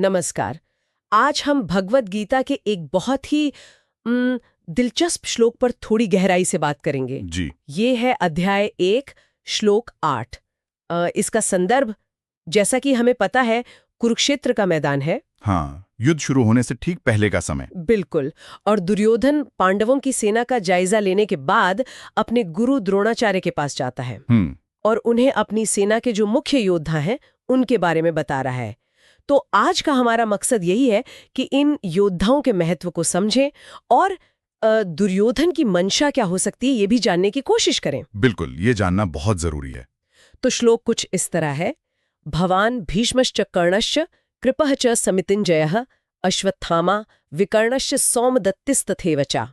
नमस्कार। आज हम भगवत गीता के एक बहुत ही दिलचस्प श्लोक पर थोड़ी गहराई से बात करेंगे। जी। ये है अध्याय 1 श्लोक 8। इसका संदर्भ, जैसा कि हमें पता है, कुरुक्षेत्र का मैदान है। हाँ, युद्ध शुरू होने से ठीक पहले का समय। बिल्कुल। और दुर्योधन पांडवों की सेना का जायजा लेने के बाद अपने गुरु द्रोणाचार्य के पास जाता है और उन्हें अपनी सेना के जो मुख्य योद्धा हैं उनके बारे में बता रहा है। तो आज का हमारा मकसद यही है कि इन योद्धाओं के महत्व को समझें और दुर्योधन की मंशा क्या हो सकती है ये भी जानने की कोशिश करें। बिल्कुल, ये जानना बहुत जरूरी है। तो श्लोक कुछ इस तरह है। भवान भीष्मश्च कर्णश्च कृपः च समितिञ्जयः अश्वत्थामा विकर्णश्च सौमदत्तिस्तथैव च।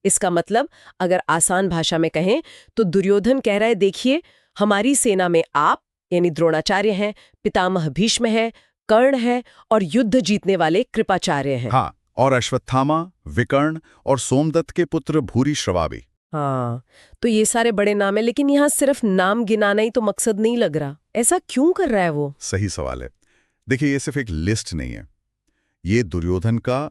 इसका मतलब अगर आसान भाषा में कहें तो दुर्योधन कह रहा है, देखिए हमारी सेना में आप यानी द्रोणाचार्य हैं, पितामह भीष्म है, कर्ण है और युद्ध जीतने वाले कृपाचार्य हैं। हाँ, और अश्वत्थामा, विकर्ण और सोमदत्त के पुत्र भूरिश्रवा भी। हाँ, तो ये सारे बड़े नाम है, लेकिन यहाँ सिर्फ नाम गिनाना ही तो मकसद नहीं लग रहा। ऐसा क्यों कर रहा है वो? सही सवाल है। देखिए, ये सिर्फ एक लिस्ट नहीं है, ये दुर्योधन का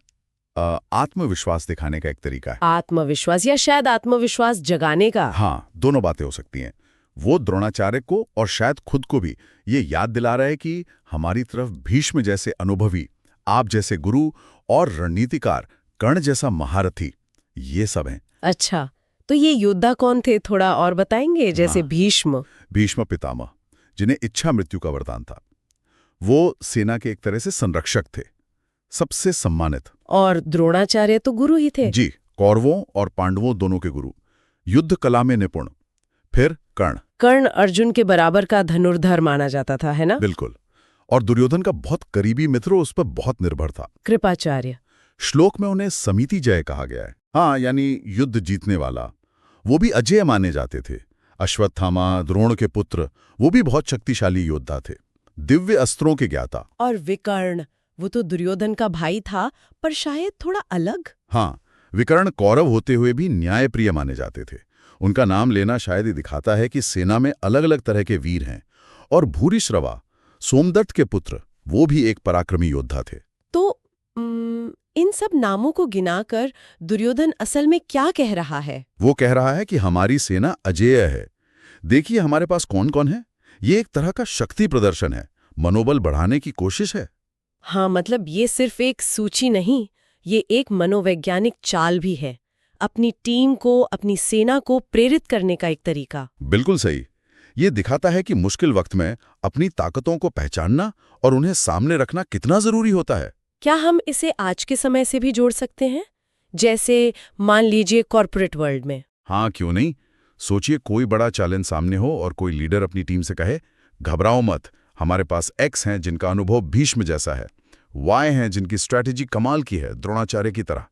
आत्मविश्वास दिखाने का एक तरीका है। आत्मविश्वास या शायद आत्मविश्वास जगाने का। हाँ, दोनों बातें हो सकती हैं। वो द्रोणाचार्य को और शायद खुद को भी ये याद दिला रहा है कि हमारी तरफ भीष्म जैसे अनुभवी, आप जैसे गुरु और रणनीतिकार, कर्ण जैसा महारथी, ये सब हैं। अच्छा, तो ये योद्धा कौन थे, थोड़ा और बताएंगे? जैसे भीष्म पितामह, जिन्हें इच्छा मृत्यु का वरदान था। वो सेना के एक तरह से संरक्षक थे, सबसे सम्मानित। और द्रोणाचार्य तो गुरु ही थे। जी, कौरवों और पांडवों दोनों के गुरु, युद्ध कला में निपुण। फिर कर्ण अर्जुन के बराबर का धनुर्धर माना जाता था, है ना? बिल्कुल। और दुर्योधन का बहुत करीबी मित्र, उस पर बहुत निर्भर था, कृपाचार्य। श्लोक में उन्हें समिति जय कहा गया है। हाँ, यानी युद्ध जीतने वाला। वो भी अजेय माने जाते थे। अश्वत्थामा, द्रोण के पुत्र, वो भी बहुत शक्तिशाली योद्धा थे, दिव्य अस्त्रों के ज्ञाता। और विकर्ण, वो तो दुर्योधन का भाई था, पर शायद थोड़ा अलग। हाँ, विकर्ण कौरव होते हुए भी न्यायप्रिय माने जाते थे। उनका नाम लेना शायद ही दिखाता है कि सेना में अलग अलग तरह के वीर हैं। और भूरिश्रवा, सोमदत्त के पुत्र, वो भी एक पराक्रमी योद्धा थे। तो इन सब नामों को गिनाकर दुर्योधन असल में क्या कह रहा है? वो कह रहा है कि हमारी सेना अजेय है। देखिए हमारे पास कौन कौन है। ये एक तरह का शक्ति प्रदर्शन है, मनोबल बढ़ाने की कोशिश है। हाँ, मतलब ये सिर्फ एक सूची नहीं, ये एक मनोवैज्ञानिक चाल भी है, अपनी टीम को, अपनी सेना को प्रेरित करने का एक तरीका। बिल्कुल सही। ये दिखाता है कि मुश्किल वक्त में अपनी ताकतों को पहचानना और उन्हें सामने रखना कितना जरूरी होता है। क्या हम इसे आज के समय से भी जोड़ सकते हैं? जैसे मान लीजिए कॉर्पोरेट वर्ल्ड में। हाँ, क्यों नहीं। सोचिए कोई बड़ा चैलेंज सामने हो और कोई लीडर अपनी टीम से कहे, घबराओ मत, हमारे पास एक्स हैं जिनका अनुभव भीष्म जैसा है, वाई हैं जिनकी स्ट्रैटेजी कमाल की है द्रोणाचार्य की तरह,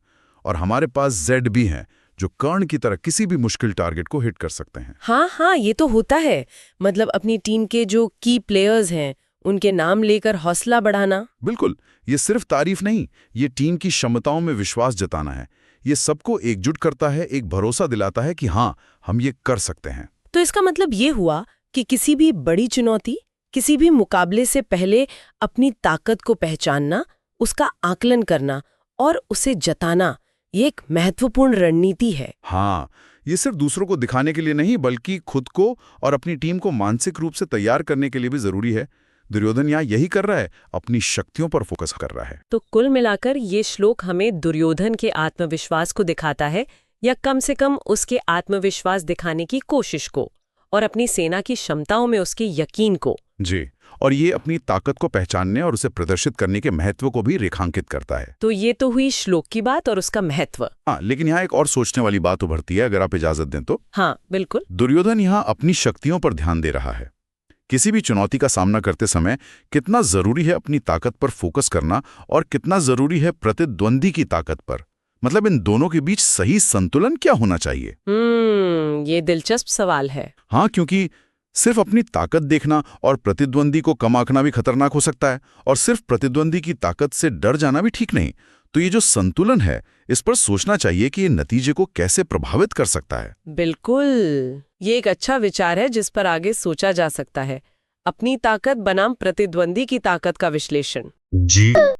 और हमारे पास जेड भी हैं जो कर्ण की तरह किसी भी मुश्किल टारगेट को हिट कर सकते हैं। हाँ, ये तो होता है। मतलब अपनी टीम के जो की प्लेयर्स हैं उनके नाम लेकर हौसला बढ़ाना। बिल्कुल, ये सिर्फ तारीफ नहीं, ये टीम की क्षमताओं में विश्वास जताना है। ये सबको एकजुट करता है, एक भरोसा दिलाता है कि हाँ, हम ये कर सकते हैं। तो इसका मतलब ये हुआ कि किसी भी बड़ी चुनौती, किसी भी मुकाबले से पहले अपनी ताकत को पहचानना, उसका आकलन करना और उसे जताना, ये एक महत्वपूर्ण रणनीति है। हाँ, ये सिर्फ दूसरों को दिखाने के लिए नहीं, बल्कि खुद को और अपनी टीम को मानसिक रूप से तैयार करने के लिए भी जरूरी है। दुर्योधन यहाँ यही कर रहा है, अपनी शक्तियों पर फोकस कर रहा है। तो कुल मिलाकर ये श्लोक हमें दुर्योधन के आत्मविश्वास को दिखाता है, या कम से कम उसके आत्मविश्वास दिखाने की कोशिश को, और अपनी सेना की क्षमताओं में उसके यकीन को। जी, और ये अपनी ताकत को पहचानने और उसे प्रदर्शित करने के महत्व को भी रेखांकित करता है। तो ये तो हुई श्लोक की बात और उसका महत्व। हाँ, लेकिन यहाँ एक और सोचने वाली बात उभरती है, अगर आप इजाजत दें तो। हाँ, बिल्कुल। दुर्योधन यहाँ अपनी शक्तियों पर ध्यान दे रहा है। किसी भी चुनौती का सामना करते समय कितना जरूरी है अपनी ताकत पर फोकस करना और कितना जरूरी है प्रतिद्वंदी की ताकत पर। मतलब इन दोनों के बीच सही संतुलन क्या होना चाहिए? ये दिलचस्प सवाल है। हाँ, क्योंकि सिर्फ अपनी ताकत देखना और प्रतिद्वंदी को कम आंकना भी खतरनाक हो सकता है, और सिर्फ प्रतिद्वंदी की ताकत से डर जाना भी ठीक नहीं। तो ये जो संतुलन है, इस पर सोचना चाहिए कि ये नतीजे को कैसे प्रभावित कर सकता है। बिल्कुल, ये एक अच्छा विचार है जिस पर आगे सोचा जा सकता है। अपनी ताकत बनाम प्रतिद्वंदी की ताकत का विश्लेषण। जी